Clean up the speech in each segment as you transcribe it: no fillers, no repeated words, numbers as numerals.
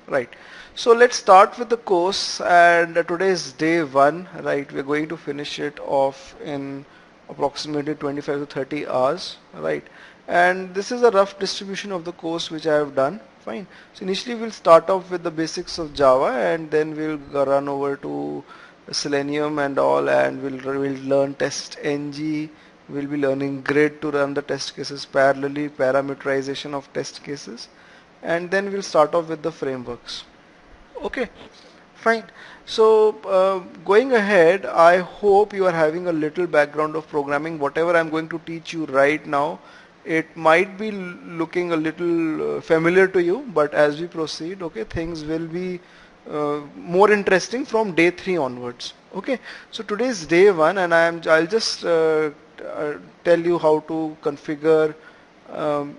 Right. So let's start with the course, and today is day one, right? We're going to finish it off in approximately 25 to 30 hours, right? And this is a rough distribution of the course which I have done. Fine. So initially we'll start off with the basics of Java, and then we'll run over to Selenium and all, and we'll learn test ng. We'll be learning grid to run the test cases parallelly, parameterization of test cases, and then we'll start off with the frameworks. Okay, fine. So going ahead, I hope you are having a little background of programming. Whatever I'm going to teach you right now, it might be looking a little familiar to you, but as we proceed, okay, things will be more interesting from day 3 onwards. Okay, so today is day 1, and I'll just tell you how to configure um,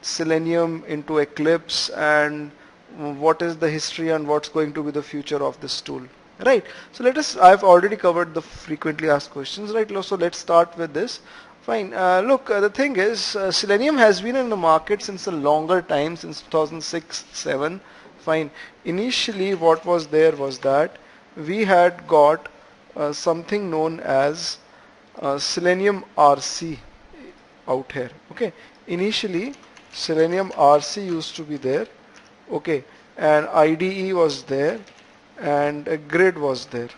Selenium into Eclipse, and what is the history and what's going to be the future of this tool. Right. So I've already covered the frequently asked questions, right? So let's start with this. Fine. Look, the thing is, Selenium has been in the market since a longer time, since 2006-7. Fine. Initially, what was there was that we had got something known as Selenium RC out here. Okay. Initially, Selenium RC used to be there. Okay. And IDE was there, and a grid was there.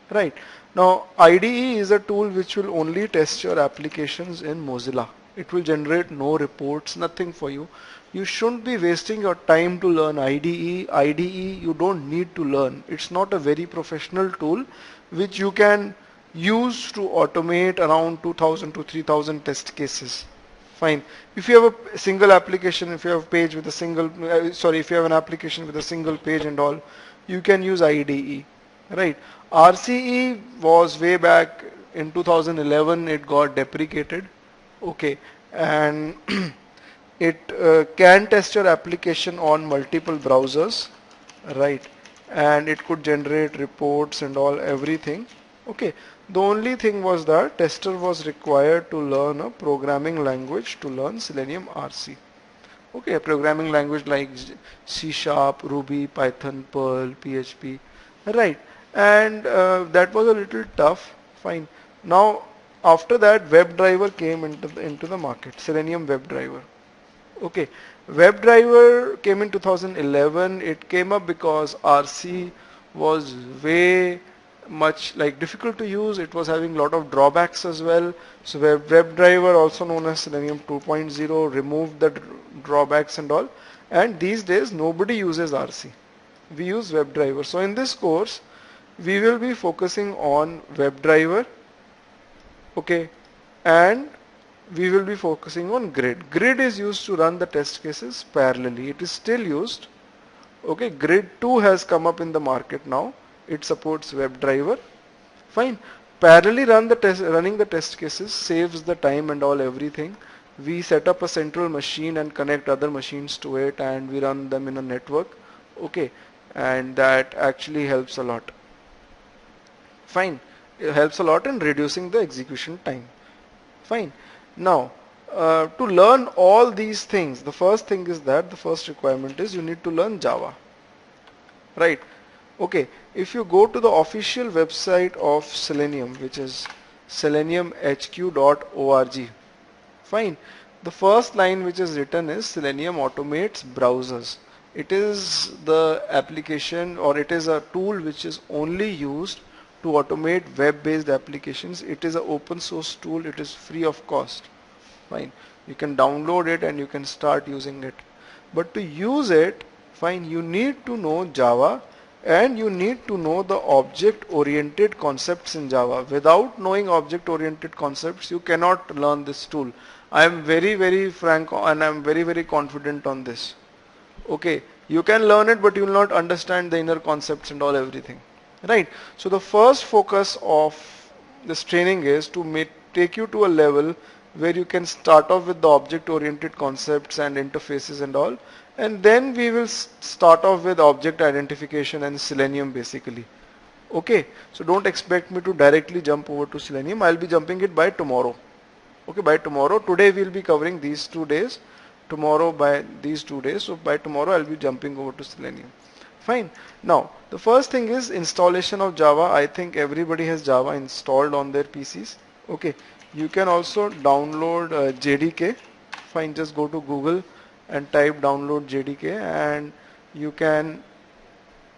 Right. Now, IDE is a tool which will only test your applications in Mozilla. It will generate no reports, nothing for you. You shouldn't be wasting your time to learn IDE. IDE you don't need to learn. It's not a very professional tool which you can use to automate around 2000 to 3000 test cases. Fine. If you have a single application, if you have a page with a single, if you have an application with a single page and all, you can use IDE. Right. RCE was way back in 2011, it got deprecated. Okay. And it can test your application on multiple browsers. Right. And it could generate reports and all, everything. Okay. The only thing was that tester was required to learn a programming language to learn Selenium RC. Okay, a programming language like C Sharp, Ruby, Python, Perl, PHP. Right. And that was a little tough. Fine. Now, after that, WebDriver came into the market, Selenium WebDriver. Okay, WebDriver came in 2011. It came up because RC was way much like difficult to use. It was having a lot of drawbacks as well. So WebDriver, also known as Selenium 2.0, removed the drawbacks and all. And these days nobody uses RC. We use WebDriver. So in this course, we will be focusing on WebDriver, okay, and we will be focusing on grid. Grid is used to run the test cases parallelly. It is still used. Okay, grid 2 has come up in the market now. It supports WebDriver. Fine. Parallelly running the test cases saves the time and all everything. We set up a central machine and connect other machines to it, and we run them in a network. Okay, and that actually helps a lot. Fine. It helps a lot in reducing the execution time. Fine. Now, to learn all these things, the first thing is that the first requirement is you need to learn Java. Right. Okay. If you go to the official website of Selenium, which is seleniumhq.org, fine. The first line which is written is Selenium automates browsers. It is the application, or it is a tool which is only used to automate web-based applications. It is an open source tool. It is free of cost. Fine. You can download it and you can start using it. But to use it, fine, you need to know Java, and you need to know the object-oriented concepts in Java. Without knowing object-oriented concepts, you cannot learn this tool. I am very, very frank, and I am very, very confident on this. Okay, you can learn it, but you will not understand the inner concepts and all everything. Right. So the first focus of this training is to take you to a level where you can start off with the object-oriented concepts and interfaces and all, and then we will start off with object identification and Selenium basically. Okay, so don't expect me to directly jump over to Selenium. I'll be jumping it by tomorrow. Okay, by tomorrow. Today we'll be covering these 2 days, tomorrow by these 2 days. So by tomorrow I'll be jumping over to Selenium. Fine. Now the first thing is installation of Java. I think everybody has Java installed on their PCs. Okay. You can also download JDK. Fine. Just go to Google and type download JDK, and you can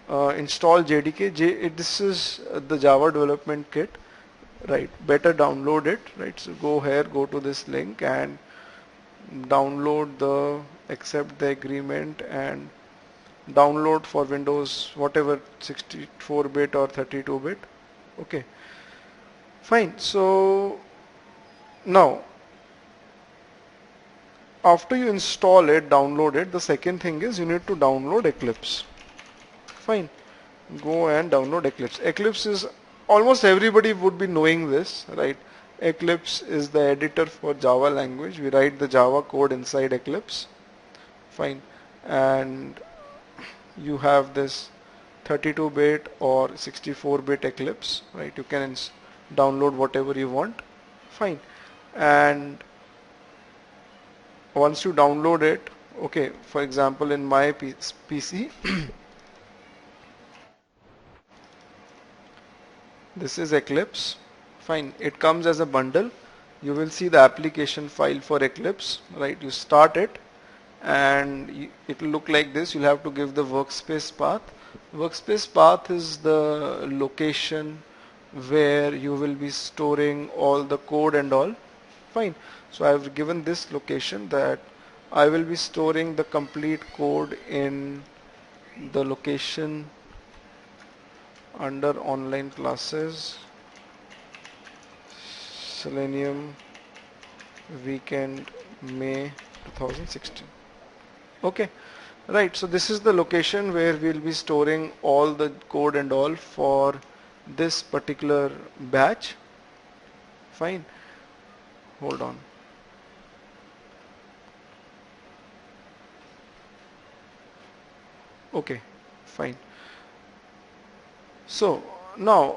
install JDK. This is the Java development kit, right? Better download it, right? So go here, go to this link and download accept the agreement and download for Windows, whatever, 64-bit or 32-bit. Okay, fine. So now after you install it, download it, the second thing is you need to download Eclipse. Fine. Go and download Eclipse. Eclipse is, almost everybody would be knowing this, right? Eclipse is the editor for Java language. We write the Java code inside Eclipse. Fine. And you have this 32-bit or 64-bit Eclipse, right? You can download whatever you want. Fine. And once you download it, okay, for example, in my PC, this is Eclipse. Fine. It comes as a bundle. You will see the application file for Eclipse, right? You start it and it will look like this. You'll have to give the workspace path. Workspace path is the location where you will be storing all the code and all. Fine. So I've given this location that I will be storing the complete code in the location under online classes, Selenium weekend May 2016. Okay, right. So this is the location where we'll be storing all the code and all for this particular batch. Fine. Hold on. Okay, fine. So now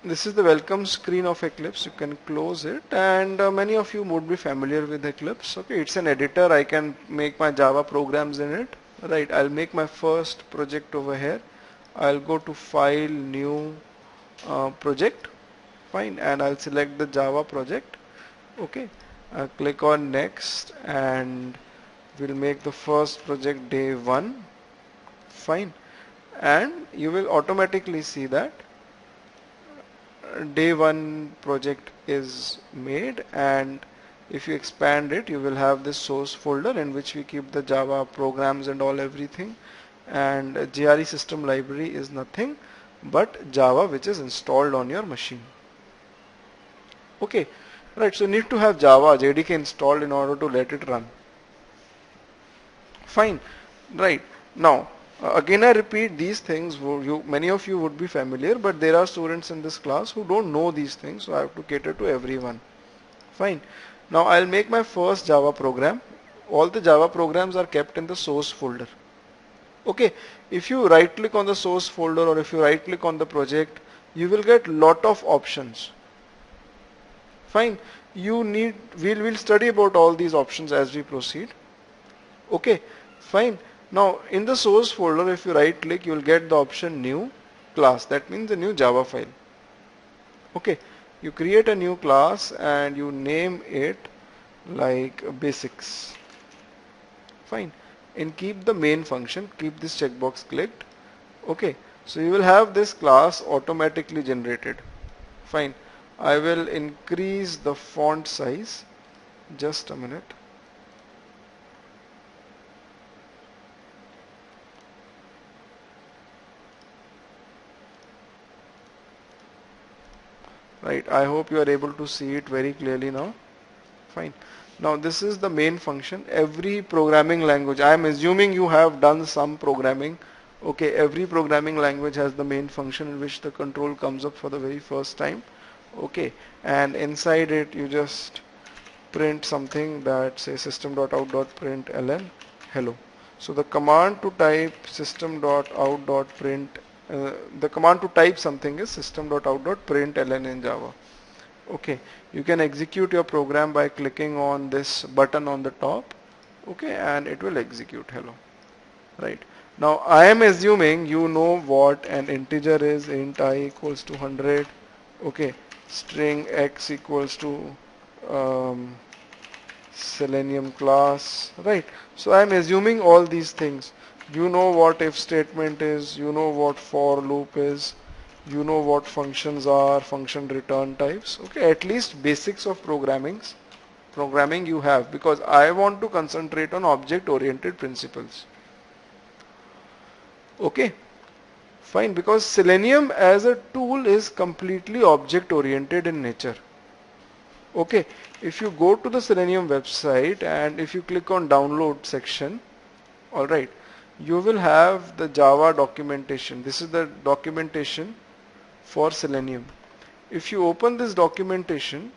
this is the welcome screen of Eclipse. You can close it, and many of you would be familiar with Eclipse. Okay, it's an editor. I can make my Java programs in it. Right, I'll make my first project over here. I'll go to File, New, Project. Fine, and I'll select the Java project. Okay, I'll click on Next, and we'll make the first project day 1. Fine, and you will automatically see that day 1 project is made, and if you expand it, you will have this source folder in which we keep the Java programs and all everything, and JRE system library is nothing but Java which is installed on your machine. Okay, right, so you need to have Java JDK installed in order to let it run. Fine, right. Now again I repeat, these things many of you would be familiar, but there are students in this class who don't know these things, so I have to cater to everyone. Fine. Now I'll make my first Java program. All the Java programs are kept in the source folder. Okay, if you right click on the source folder or if you right click on the project, you will get lot of options. Fine. We'll study about all these options as we proceed. Okay, fine. Now in the source folder, if you right click, you will get the option new class. That means a new Java file. Okay, you create a new class and you name it like basics. Fine. And keep the main function, keep this checkbox clicked. Okay, so you will have this class automatically generated. Fine. I will increase the font size. Just a minute. Right, I hope you are able to see it very clearly now. Fine. Now this is the main function. Every programming language, I am assuming you have done some programming. Okay, every programming language has the main function in which the control comes up for the very first time. Okay, and inside it you just print something that says system.out.println hello. So the command to type system.out.print the command to type something is system.out.println in Java. Okay, you can execute your program by clicking on this button on the top. Okay, and it will execute. Hello. Right. Now I am assuming you know what an integer is. Int I equals to 100. Okay. String x equals to um, Selenium class. Right. So I am assuming all these things. You know what if statement is. You know what for loop is. You know what functions are, function return types. Okay. At least basics of programming you have, because I want to concentrate on object oriented principles. Okay, fine, because Selenium as a tool is completely object oriented in nature. Okay, if you go to the Selenium website and if you click on download section, alright, you will have the Java documentation. This is the documentation for Selenium. If you open this documentation,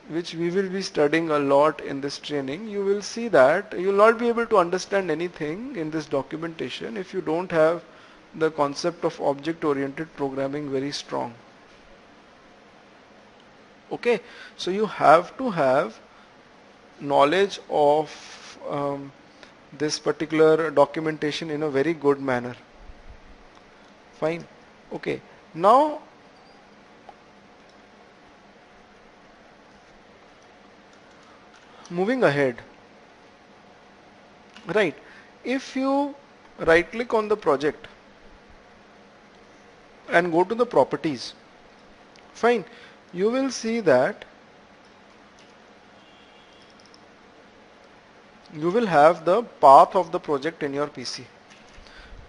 which we will be studying a lot in this training, you will see that you will not be able to understand anything in this documentation if you don't have the concept of object-oriented programming very strong. Okay, so you have to have knowledge of this particular documentation in a very good manner. Fine. Okay, now moving ahead. Right, if you right click on the project and go to the properties, fine, you will see that you will have the path of the project in your PC.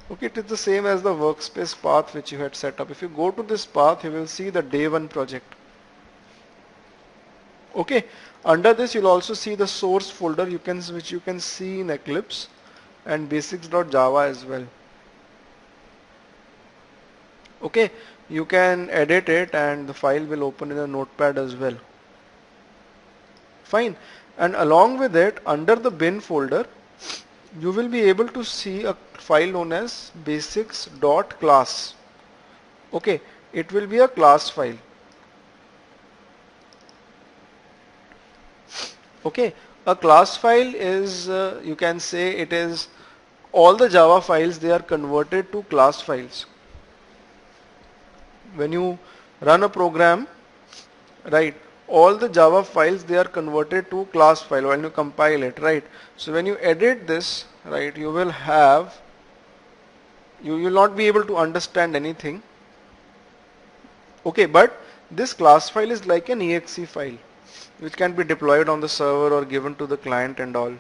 Okay, it is the same as the workspace path which you had set up. If you go to this path, you will see the day one project. Okay, under this you'll also see the source folder which you can see in Eclipse and basics.java as well. Okay, you can edit it and the file will open in a notepad as well. Fine, and along with it, under the bin folder, you will be able to see a file known as basics.class. Okay, it will be a class file. Okay, a class file is, you can say it is all the Java files, they are converted to class files. When you run a program, right, all the Java files, they are converted to class file when you compile it, right? So when you edit this, right, you will not be able to understand anything. Okay, but this class file is like an exe file which can be deployed on the server or given to the client and all.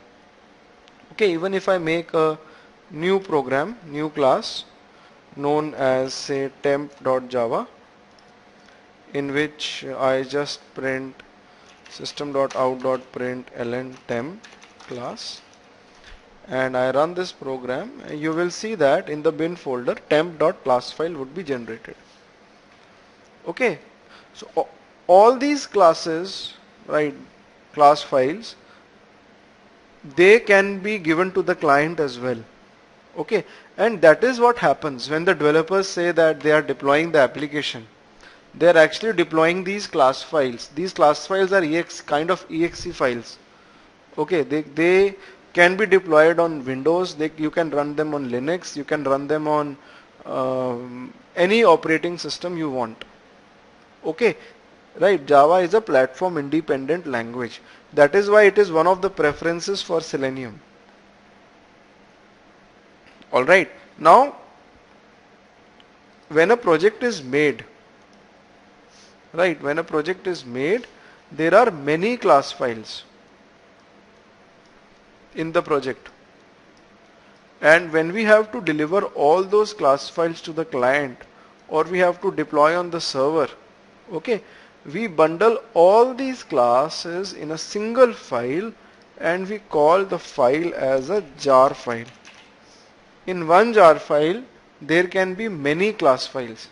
Okay, even if I make a new program, new class known as say temp.java, in which I just print system.out.println temp class, and I run this program, you will see that in the bin folder temp.class file would be generated. Okay, so all these classes, right, class files, they can be given to the client as well. Okay, and that is what happens when the developers say that they are deploying the application. They are actually deploying these class files. These class files are kind of exe files. Okay, they can be deployed on Windows. You can run them on Linux. You can run them on any operating system you want. Okay, right. Java is a platform independent language. That is why it is one of the preferences for Selenium. All right. Now, when a project is made, right, when a project is made, there are many class files in the project. And when we have to deliver all those class files to the client, or we have to deploy on the server, okay, we bundle all these classes in a single file and we call the file as a jar file. In one jar file, there can be many class files.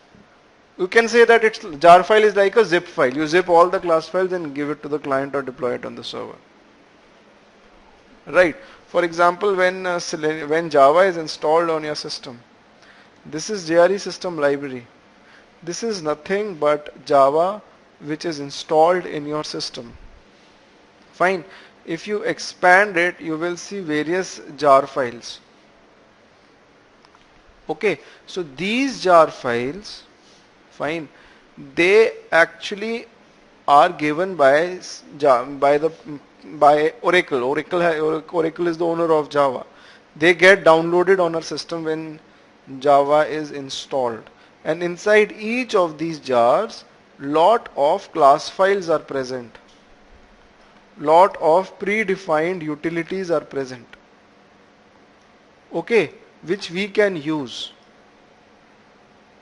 You can say that its jar file is like a zip file. You zip all the class files and give it to the client or deploy it on the server. Right. For example, when Java is installed on your system, this is JRE system library. This is nothing but Java which is installed in your system. Fine. If you expand it, you will see various jar files. Okay, so these jar files, fine, they actually are given by by Oracle. Oracle is the owner of Java. They get downloaded on our system when Java is installed, and inside each of these jars, lot of class files are present. Lot of predefined utilities are present. Okay, which we can use.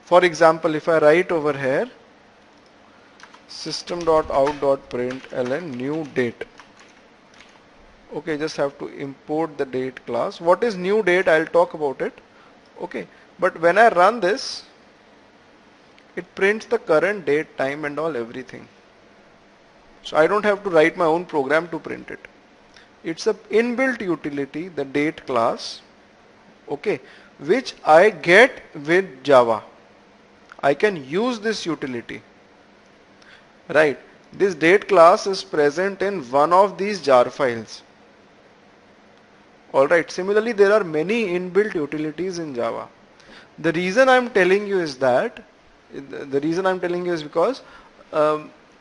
For example, if I write over here system.out.println new date. Okay, just have to import the date class. What is new date? I'll talk about it. Okay, but when I run this, it prints the current date, time and all, everything. So I don't have to write my own program to print it. It's a inbuilt utility, the date class, okay, which I get with Java. I can use this utility, right? This date class is present in one of these jar files. Alright, similarly there are many inbuilt utilities in Java. The reason I'm telling you is because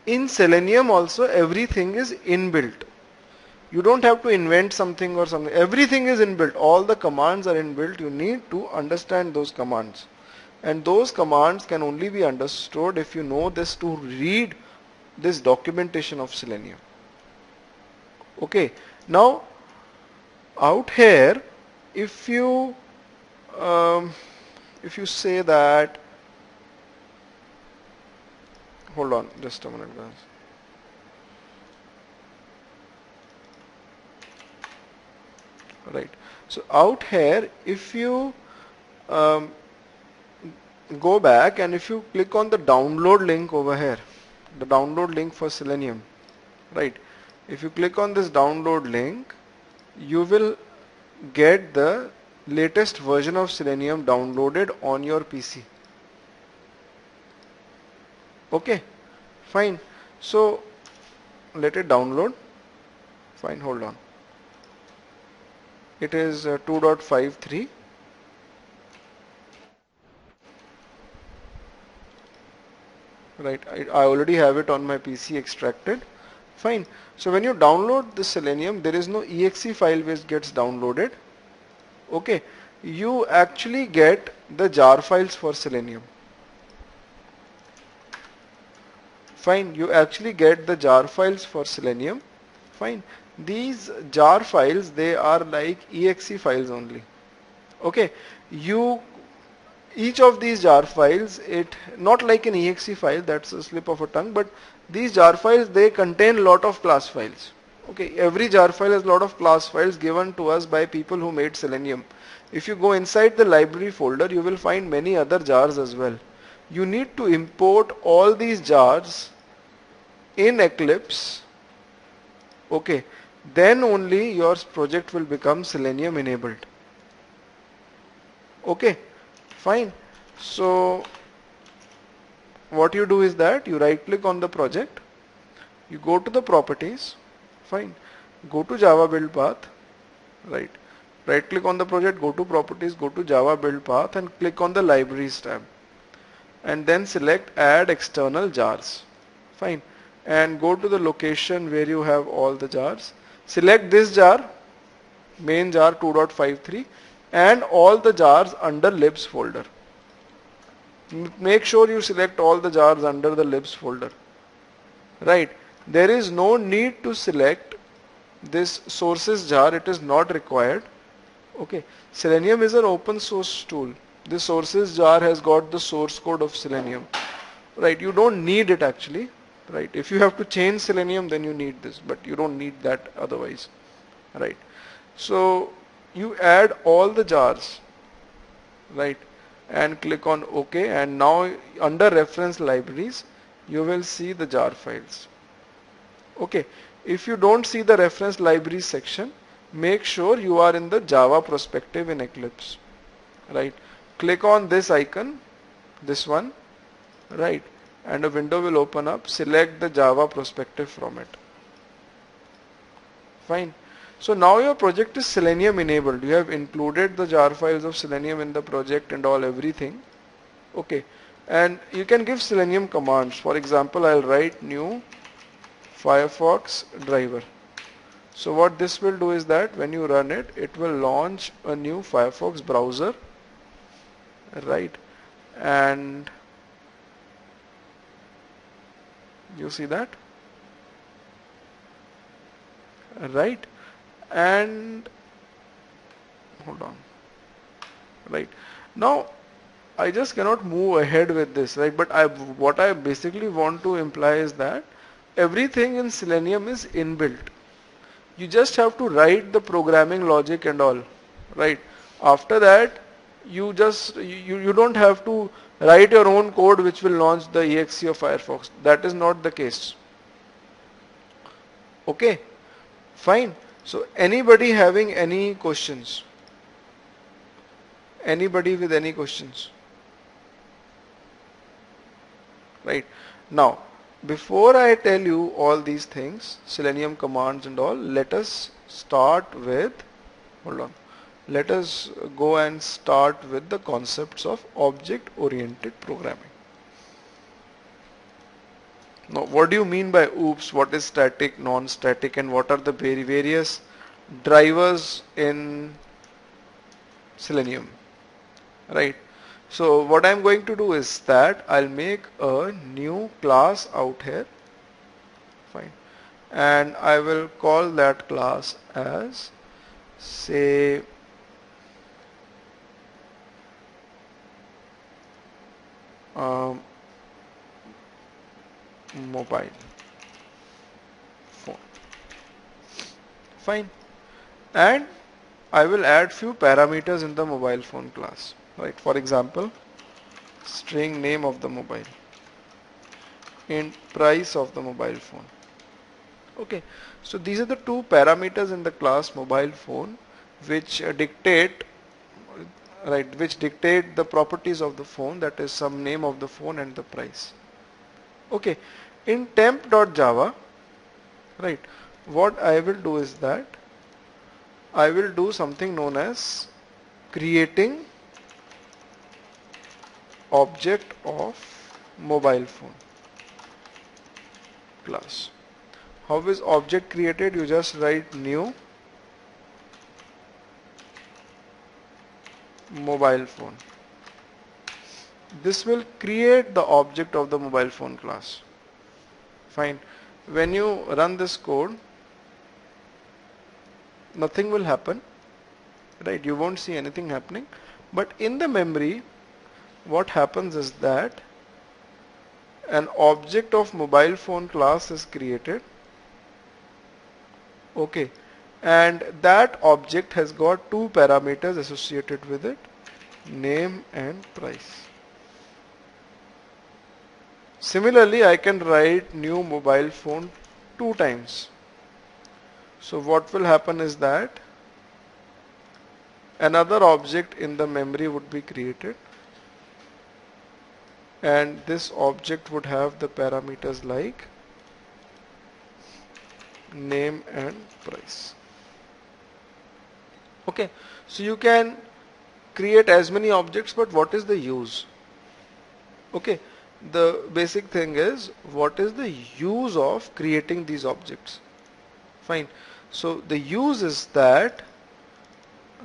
in Selenium also everything is inbuilt. You don't have to invent something or something. Everything is inbuilt. All the commands are inbuilt. You need to understand those commands. And those commands can only be understood if you know this to read this documentation of Selenium. Okay. Now, out here, if you say that, hold on, just a minute, guys. Right. So out here, if you go back and if you click on the download link over here, the download link for Selenium, right? If you click on this download link, you will get the latest version of Selenium downloaded on your PC. Okay, fine. So let it download. Fine, hold on. It is 2.53. Right, I already have it on my PC extracted. Fine. So when you download the Selenium, there is no exe file which gets downloaded. Okay. You actually get the jar files for Selenium. Fine. You actually get the jar files for Selenium. Fine. These jar files, they are like exe files only. Okay. Each of these jar files, not like an exe file, that's a slip of a tongue, but these jar files, they contain lot of class files. Okay, every jar file has a lot of class files given to us by people who made Selenium. If you go inside the library folder, you will find many other jars as well. You need to import all these jars in Eclipse. Okay, then only your project will become Selenium enabled. Okay, fine. So what you do is that you right click on the project, you go to the properties, fine, go to Java build path, right click on the project, go to properties, go to Java build path and click on the libraries tab and then select add external jars, fine, and go to the location where you have all the jars, select this jar, main jar 2.53 and all the jars under libs folder. Make sure you select all the jars under the libs folder. Right. There is no need to select this sources jar. It is not required. Okay. Selenium is an open source tool. This sources jar has got the source code of Selenium. Right. You don't need it actually. Right. If you have to change Selenium, then you need this, but you don't need that otherwise. Right. So you add all the jars. Right. And click on OK, and now under reference libraries you will see the jar files. Okay, if you don't see the reference libraries section, make sure you are in the Java perspective in Eclipse. Right, click on this icon, this one, right, and a window will open up. Select the Java perspective from it. Fine. So now your project is Selenium enabled. You have included the jar files of Selenium in the project and all everything. Okay. And you can give Selenium commands. For example, I'll write new Firefox driver. So what this will do is that when you run it, it will launch a new Firefox browser, right? And you see that, right? And hold on, right? Now I just cannot move ahead with this, right? But what I basically want to imply is that everything in Selenium is inbuilt. You just have to write the programming logic and all, right? After that, you don't have to write your own code which will launch the exe of Firefox. That is not the case. Okay, fine. So anybody having any questions? Anybody with any questions? Right. Now, before I tell you all these things, Selenium commands and all, let us start with, hold on, let us go and start with the concepts of object-oriented programming. Now, what do you mean by OOPS? What is static, non-static, and what are the various drivers in Selenium, right? So what I'm going to do is that I'll make a new class out here, fine, and I will call that class as, say, mobile phone, fine, and I will add few parameters in the mobile phone class, right? For example, string name of the mobile, int price of the mobile phone. Okay, so these are the two parameters in the class mobile phone which dictate, right, which dictate the properties of the phone, that is some name of the phone and the price. Okay, in temp.java, right, what I will do is that I will do something known as creating object of mobile phone class. How is object created? You just write new mobile phone. This will create the object of the mobile phone class. Fine. When you run this code, nothing will happen, right? You won't see anything happening. But in the memory, what happens is that an object of mobile phone class is created. Okay, and that object has got two parameters associated with it, name and price. Similarly, I can write new mobile phone 2 times. So what will happen is that another object in the memory would be created, and this object would have the parameters like name and price. Okay, so you can create as many objects, but what is the use? Okay, the basic thing is, what is the use of creating these objects? Fine. So the use is that,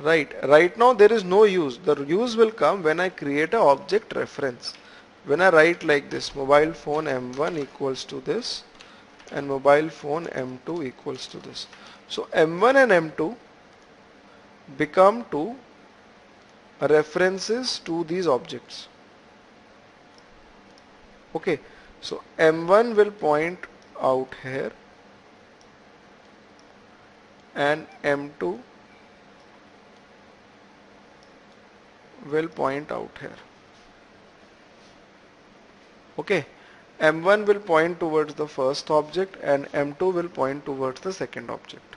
right now there is no use. The use will come when I create a object reference. When I write like this, mobile phone M1 equals to this, and mobile phone M2 equals to this. So M1 and M2 become two references to these objects. Okay, so M1 will point out here and M2 will point out here. Okay, M1 will point towards the first object and M2 will point towards the second object.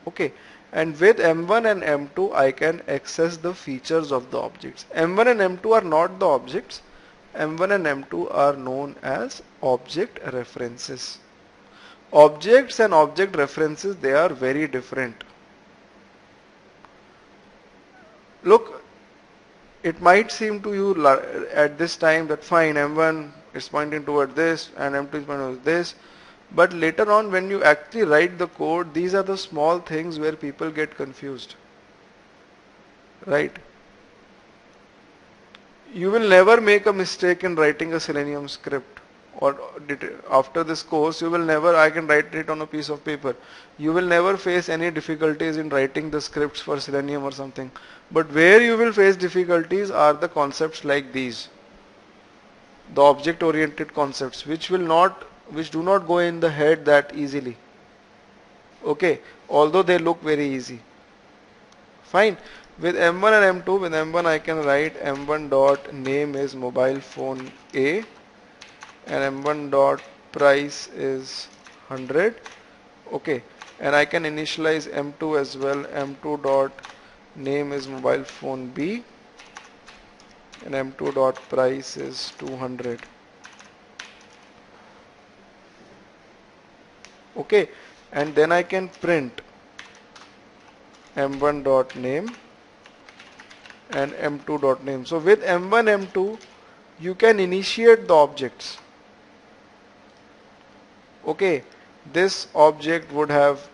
Okay, and with M1 and M2 I can access the features of the objects. M1 and M2 are not the objects. M1 and M2 are known as object references. Objects and object references, they are very different. Look, it might seem to you at this time that fine, M1 is pointing toward this and M2 is pointing toward this. But later on when you actually write the code, these are the small things where people get confused. Right? You will never make a mistake in writing a Selenium script, or after this course you will never, I can write it on a piece of paper. You will never face any difficulties in writing the scripts for Selenium or something. But where you will face difficulties are the concepts like these, the object oriented concepts, which do not go in the head that easily. Okay, although they look very easy. Fine. With M1 and M2, with M1 I can write M1 dot name is mobile phone A and M1 dot price is 100. Okay, and I can initialize M2 as well. M2 dot name is mobile phone B and M2 dot price is 200. Okay, and then I can print M1 dot name and M2 dot name. So with M1, M2 you can initiate the objects. Okay, this object would have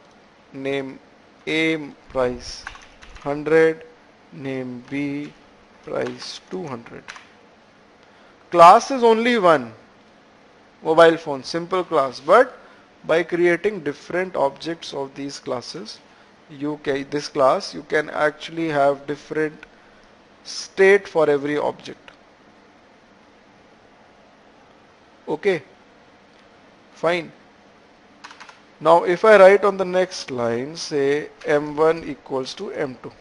name A price 100, name B price 200. Class is only one, mobile phone, simple class, but by creating different objects of these classes, this class you can actually have different state for every object. Okay, fine. Now if I write on the next line, say M1 equals to M2.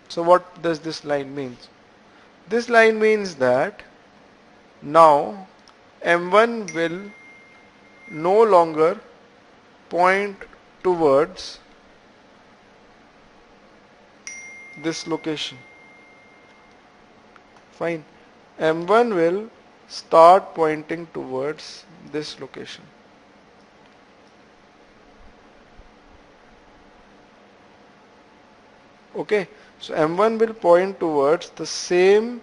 So what does this line mean? This line means that now M1 will no longer point towards this location. Fine. M1 will start pointing towards this location. Okay, so M1 will point towards the same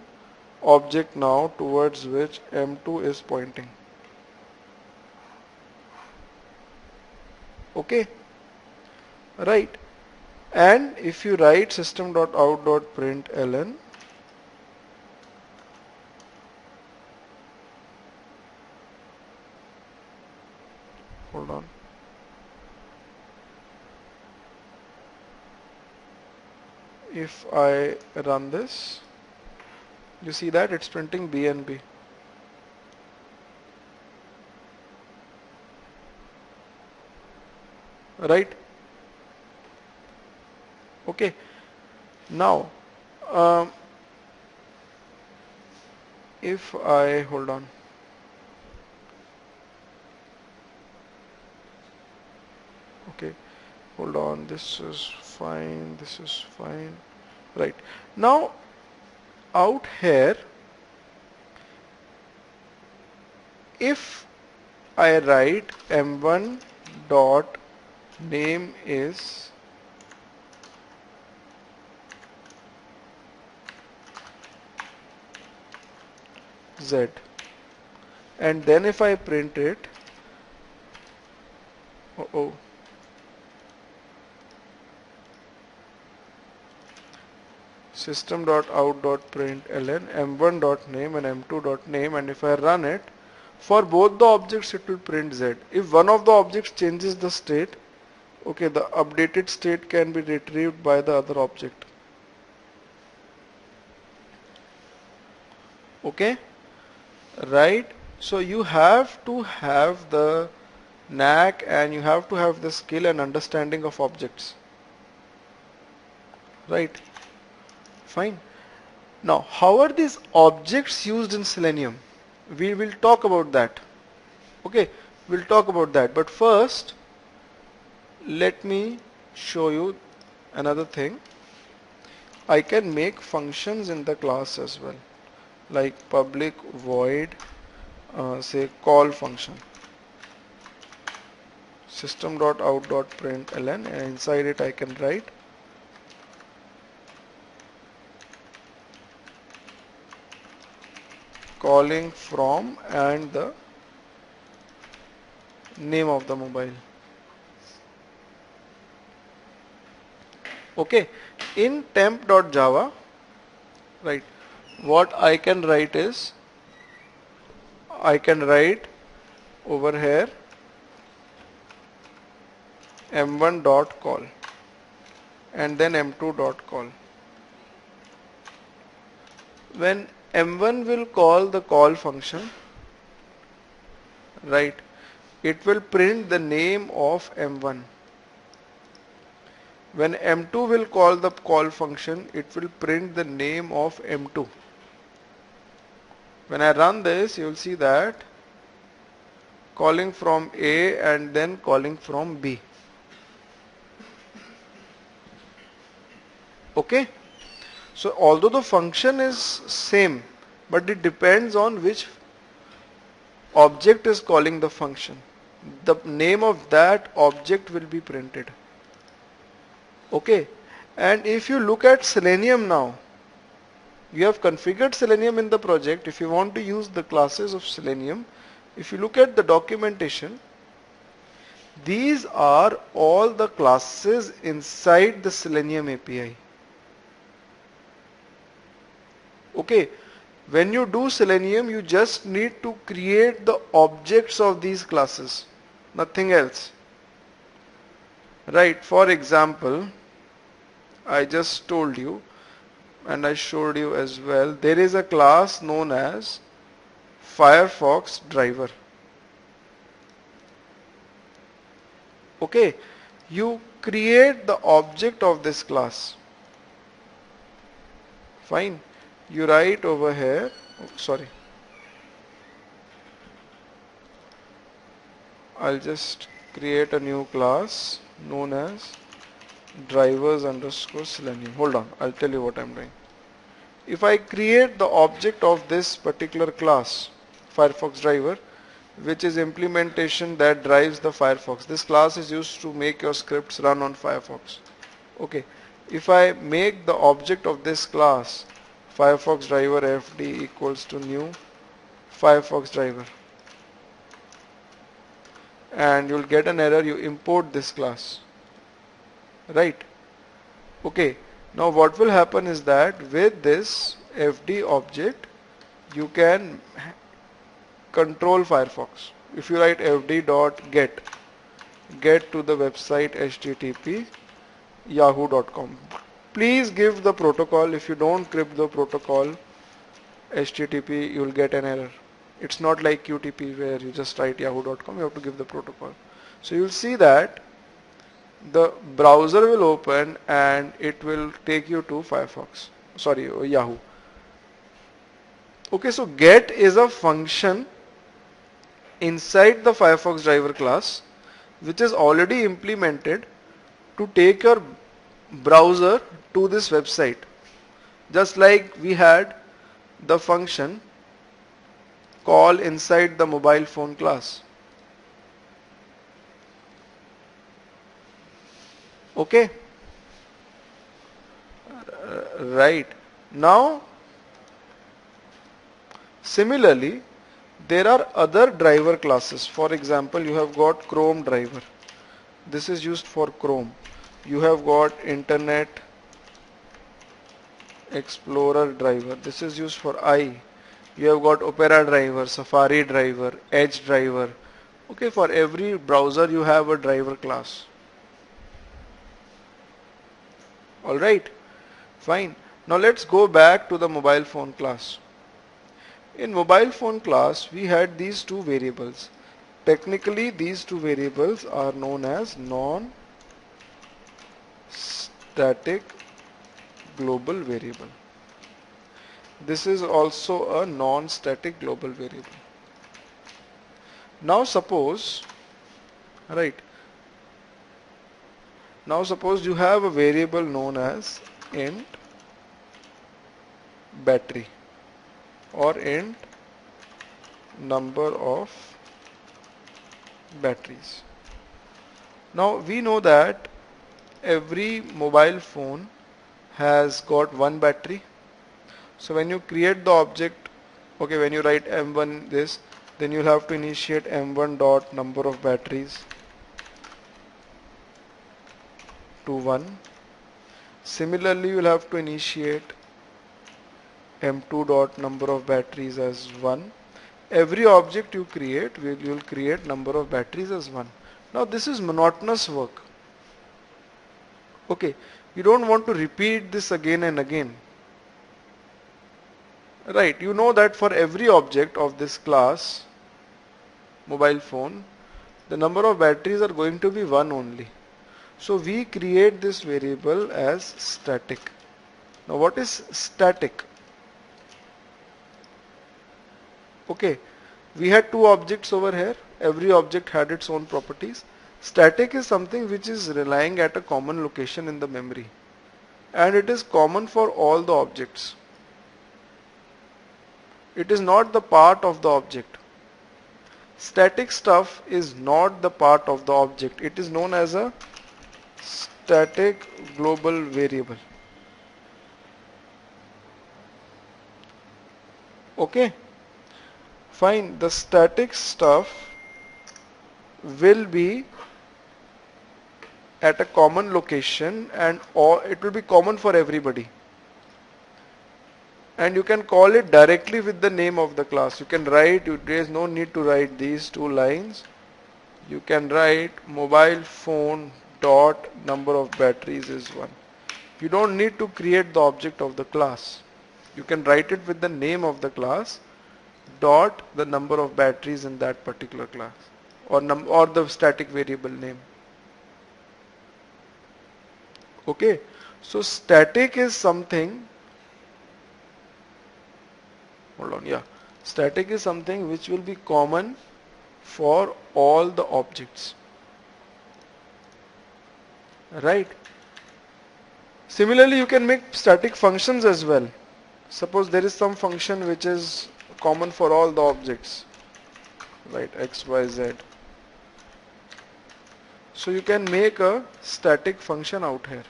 object now towards which M2 is pointing. Okay, right. And if you write system.out.println, hold on. If I run this, you see that it's printing B and B. Right? Okay. Now, if I hold on. Okay, hold on. This is fine. This is fine. Right. Now, out here, if I write M1 dot name is Z, and then if I print it, system.out.println m1.name and m2.name, and if I run it, for both the objects it will print Z. If one of the objects changes the state, okay, the updated state can be retrieved by the other object. Okay, right? So you have to have the knack and you have to have the skill and understanding of objects. Right? Fine. Now, how are these objects used in Selenium? We will talk about that. Okay, we'll talk about that. But first, let me show you another thing. I can make functions in the class as well. like public void say call function system.out.println, and inside it I can write calling from and the name of the mobile. Okay, in temp.java, right, what I can write is I can write over here m1 dot call and then m2 dot call. When m1 will call the call function, right, it will print the name of m1. When m2 will call the call function, it will print the name of m2. When I run this, you will see that calling from A and then calling from B. Okay? So although the function is same, but it depends on which object is calling the function. The name of that object will be printed. Okay? And if you look at Selenium now, you have configured Selenium in the project. If you want to use the classes of Selenium, if you look at the documentation, these are all the classes inside the Selenium API. Okay, when you do Selenium, you just need to create the objects of these classes, nothing else. Right, for example, I just told you and I showed you as well, there is a class known as Firefox driver. Okay, you create the object of this class. Fine, you write over here, sorry, I'll just create a new class known as drivers underscore Selenium. Hold on, I'll tell you what I'm doing. If I create the object of this particular class, Firefox driver, which is implementation that drives the Firefox. This class is used to make your scripts run on Firefox. Okay, if I make the object of this class Firefox driver fd equals to new Firefox driver, and you'll get an error, you import this class, right? Okay, now what will happen is that with this fd object you can control Firefox. If you write fd.get, get to the website http yahoo.com. Please give the protocol. If you don't give the protocol http, you will get an error. It's not like qtp where you just write yahoo.com, you have to give the protocol. So you'll see that the browser will open and it will take you to Firefox, sorry, Yahoo. Okay, so get is a function inside the Firefox driver class which is already implemented to take your browser to this website, just like we had the function call inside the mobile phone class. Okay, right. Now similarly there are other driver classes. For example, you have got Chrome driver. This is used for Chrome. You have got Internet Explorer driver. This is used for I. You have got Opera driver, Safari driver, Edge driver. Okay, for every browser you have a driver class. Alright, fine. Now let's go back to the mobile phone class. In mobile phone class, we had these two variables. Technically, these two variables are known as non-static global variable. This is also a non-static global variable. Now suppose, right, now suppose you have a variable known as int battery. or int number of batteries. Now we know that every mobile phone has got one battery. So when you create the object, okay, when you write m1 this, then you'll have to initiate m1 dot number of batteries to 1. Similarly, you'll have to initiate m2 dot number of batteries as 1. Every object you create, you'll create number of batteries as 1. Now this is monotonous work. Okay, you don't want to repeat this again and again. Right, you know that for every object of this class, mobile phone, the number of batteries are going to be 1 only. So we create this variable as static. Now what is static? Okay, we had two objects over here. Every object had its own properties. Static is something which is relying at a common location in the memory, and it is common for all the objects. It is not the part of the object. Static stuff is not the part of the object. It is known as a static global variable. Okay, fine. The static stuff will be at a common location, and it will be common for everybody. And you can call it directly with the name of the class. You can write, there is no need to write these two lines. You can write mobile phone dot number of batteries is 1. You don't need to create the object of the class. You can write it with the name of the class dot the number of batteries in that particular class, or the static variable name. Okay, so static is something, hold on, yeah, static is something which will be common for all the objects, right? Similarly, you can make static functions as well. Suppose there is some function which is common for all the objects, right, x, y, z. So you can make a static function out here.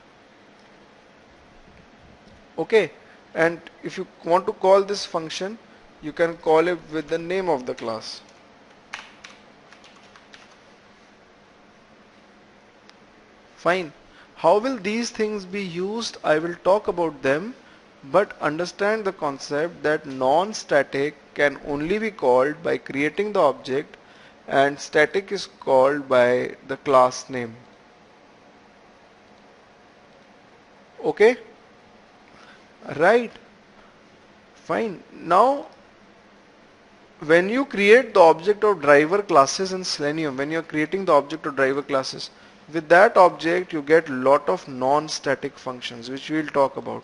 Okay, and if you want to call this function, you can call it with the name of the class. Fine. How will these things be used? I will talk about them, but understand the concept that non-static can only be called by creating the object, and static is called by the class name. Okay? Right. Fine. Now, when you create the object of driver classes in Selenium, when you are creating the object of driver classes, with that object you get lot of non-static functions which we will talk about.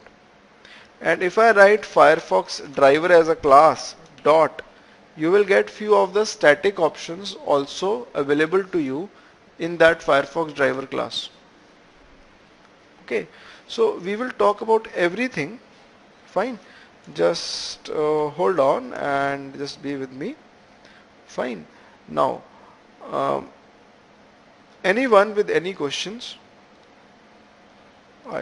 And if I write Firefox driver as a class dot, you will get few of the static options also available to you in that Firefox driver class. Okay, so we will talk about everything. Fine, just hold on and just be with me. Fine. Now, um, anyone with any questions? I'll